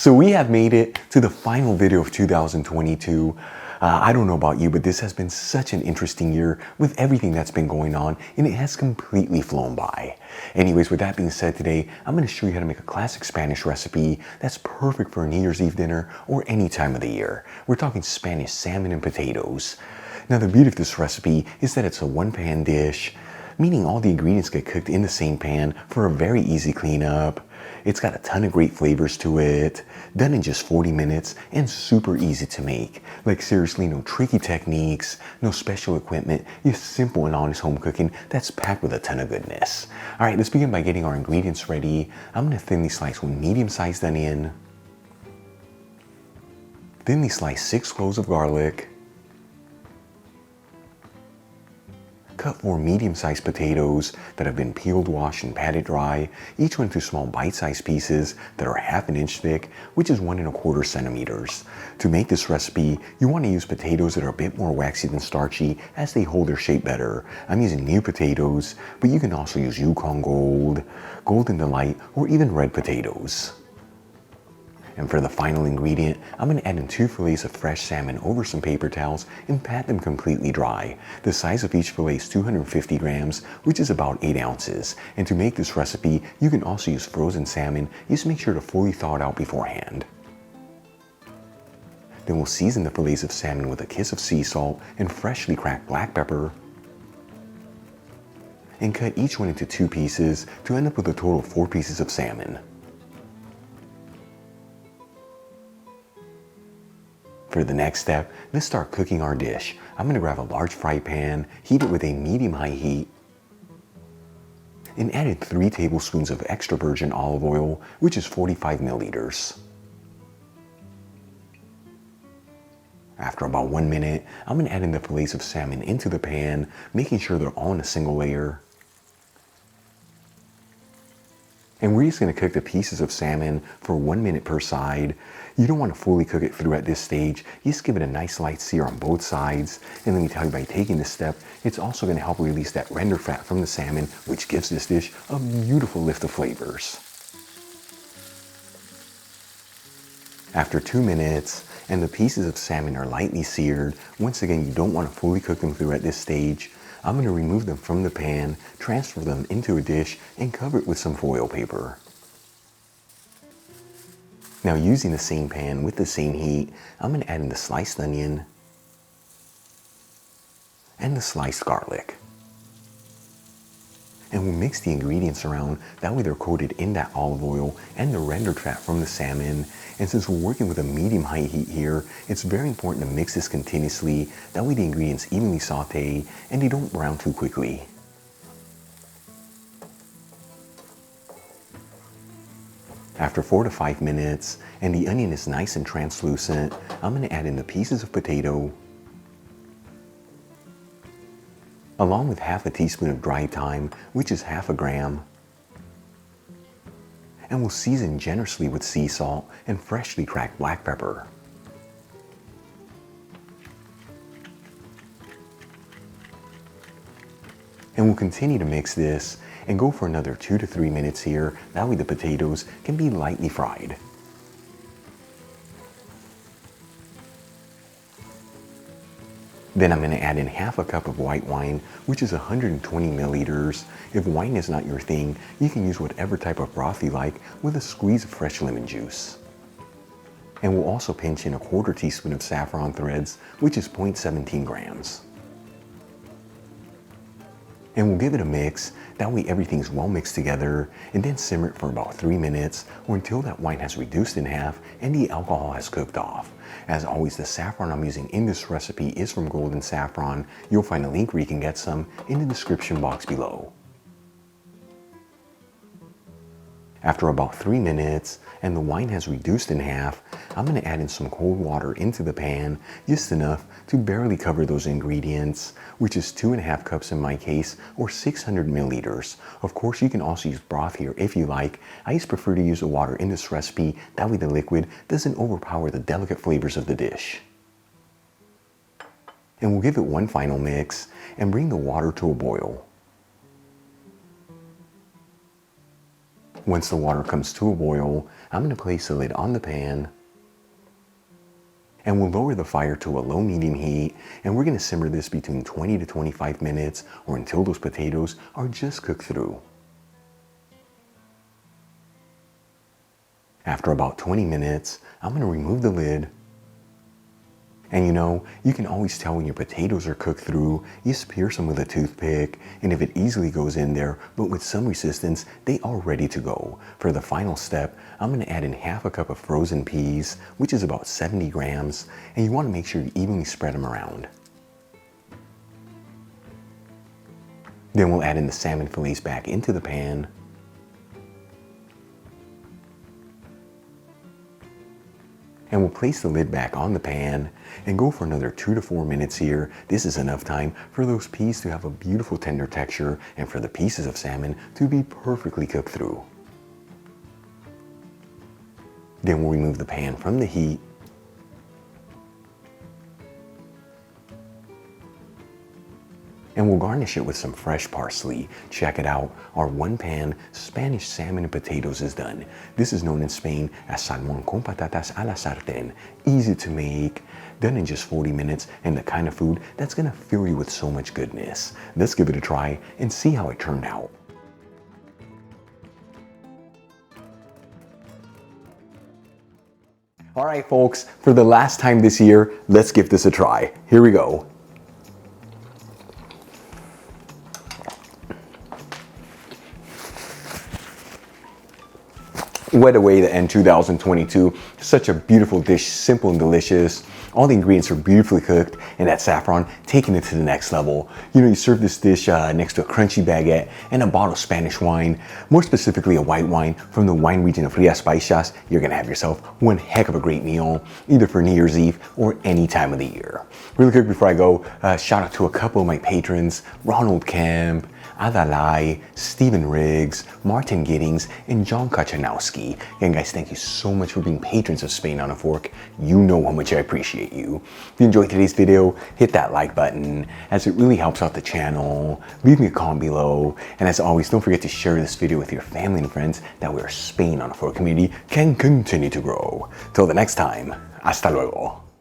So we have made it to the final video of 2022. I don't know about you, but this has been such an interesting year with everything that's been going on, and it has completely flown by. Anyways, with that being said, today I'm going to show you how to make a classic Spanish recipe that's perfect for a New Year's Eve dinner or any time of the year. We're talking Spanish salmon and potatoes. Now, the beauty of this recipe is that it's a one-pan dish, meaning all the ingredients get cooked in the same pan for a very easy cleanup. It's got a ton of great flavors to it, done in just 40 minutes, and super easy to make. Like seriously, no tricky techniques, no special equipment, just simple and honest home cooking that's packed with a ton of goodness. All right, let's begin by getting our ingredients ready. I'm gonna thinly slice one medium-sized onion, thinly slice 6 cloves of garlic, cut 4 medium-sized potatoes that have been peeled, washed, and patted dry, each one into small bite-sized pieces that are 1/2 inch thick, which is 1 1/4 centimeters. To make this recipe, you want to use potatoes that are a bit more waxy than starchy as they hold their shape better. I'm using new potatoes, but you can also use Yukon Gold, Golden Delight, or even red potatoes. And for the final ingredient, I'm going to add in 2 fillets of fresh salmon over some paper towels and pat them completely dry. The size of each fillet is 250 grams, which is about 8 ounces. And to make this recipe, you can also use frozen salmon. Just make sure to fully thaw it out beforehand. Then we'll season the fillets of salmon with a kiss of sea salt and freshly cracked black pepper, and cut each one into 2 pieces to end up with a total of 4 pieces of salmon. For the next step, let's start cooking our dish. I'm going to grab a large fry pan, heat it with a medium-high heat, and add in 3 tablespoons of extra virgin olive oil, which is 45 milliliters. After about 1 minute, I'm going to add in the fillets of salmon into the pan, making sure they're all in a single layer. And we're just going to cook the pieces of salmon for 1 minute per side. You don't want to fully cook it through at this stage. You just give it a nice light sear on both sides. And let me tell you, by taking this step, it's also going to help release that render fat from the salmon, which gives this dish a beautiful lift of flavors. After 2 minutes, and the pieces of salmon are lightly seared, once again, you don't want to fully cook them through at this stage. I'm going to remove them from the pan, transfer them into a dish, and cover it with some foil paper. Now, using the same pan with the same heat, I'm going to add in the sliced onion and the sliced garlic. And we'll mix the ingredients around, that way they're coated in that olive oil and the rendered fat from the salmon. And since we're working with a medium-high heat here, it's very important to mix this continuously, that way the ingredients evenly saute and they don't brown too quickly. After 4 to 5 minutes, and the onion is nice and translucent, I'm going to add in the pieces of potato, along with 1/2 teaspoon of dried thyme, which is 1/2 gram. And we'll season generously with sea salt and freshly cracked black pepper. And we'll continue to mix this and go for another 2 to 3 minutes here. That way the potatoes can be lightly fried. Then I'm going to add in 1/2 cup of white wine, which is 120 milliliters. If wine is not your thing, you can use whatever type of broth you like with a squeeze of fresh lemon juice. And we'll also pinch in 1/4 teaspoon of saffron threads, which is 0.17 grams. And we'll give it a mix, that way everything's well mixed together, and then simmer it for about 3 minutes or until that wine has reduced in half and the alcohol has cooked off. As always, the saffron I'm using in this recipe is from Golden Saffron. You'll find a link where you can get some in the description box below. After about 3 minutes and the wine has reduced in half, I'm going to add in some cold water into the pan, just enough to barely cover those ingredients, which is 2.5 cups in my case, or 600 milliliters. Of course, you can also use broth here if you like. I just prefer to use the water in this recipe, that way the liquid doesn't overpower the delicate flavors of the dish. And we'll give it one final mix and bring the water to a boil. Once the water comes to a boil, I'm going to place the lid on the pan and we'll lower the fire to a low-medium heat, and we're going to simmer this between 20 to 25 minutes or until those potatoes are just cooked through. After about 20 minutes, I'm going to remove the lid. And you know, you can always tell when your potatoes are cooked through. You just pierce them with a toothpick, and if it easily goes in there, but with some resistance, they are ready to go. For the final step, I'm going to add in half a cup of frozen peas, which is about 70 grams, and you want to make sure you evenly spread them around. Then we'll add in the salmon fillets back into the pan. And we'll place the lid back on the pan and go for another 2 to 4 minutes here. This is enough time for those peas to have a beautiful tender texture and for the pieces of salmon to be perfectly cooked through. Then we'll remove the pan from the heat. And we'll garnish it with some fresh parsley. Check it out, our one-pan Spanish salmon and potatoes is done. This is known in Spain as salmón con patatas a la sartén. Easy to make, done in just 40 minutes, and the kind of food that's gonna fill you with so much goodness. Let's give it a try and see how it turned out. All right, folks, for the last time this year, let's give this a try. Here we go. What a way to end 2022. Such a beautiful dish, simple and delicious. All the ingredients are beautifully cooked, and that saffron taking it to the next level. You know, you serve this dish next to a crunchy baguette and a bottle of Spanish wine, more specifically a white wine from the wine region of Rias Baixas. You're gonna have yourself one heck of a great meal, either for New Year's Eve or any time of the year. Really quick before I go, shout out to a couple of my patrons, Ronald Kemp, Adalai, Stephen Riggs, Martin Giddings, and John Kachanowski. Again, guys, thank you so much for being patrons of Spain on a Fork. You know how much I appreciate you. If you enjoyed today's video, hit that like button, as it really helps out the channel. Leave me a comment below, and as always, don't forget to share this video with your family and friends. That way our Spain on a Fork community can continue to grow. Till the next time, hasta luego.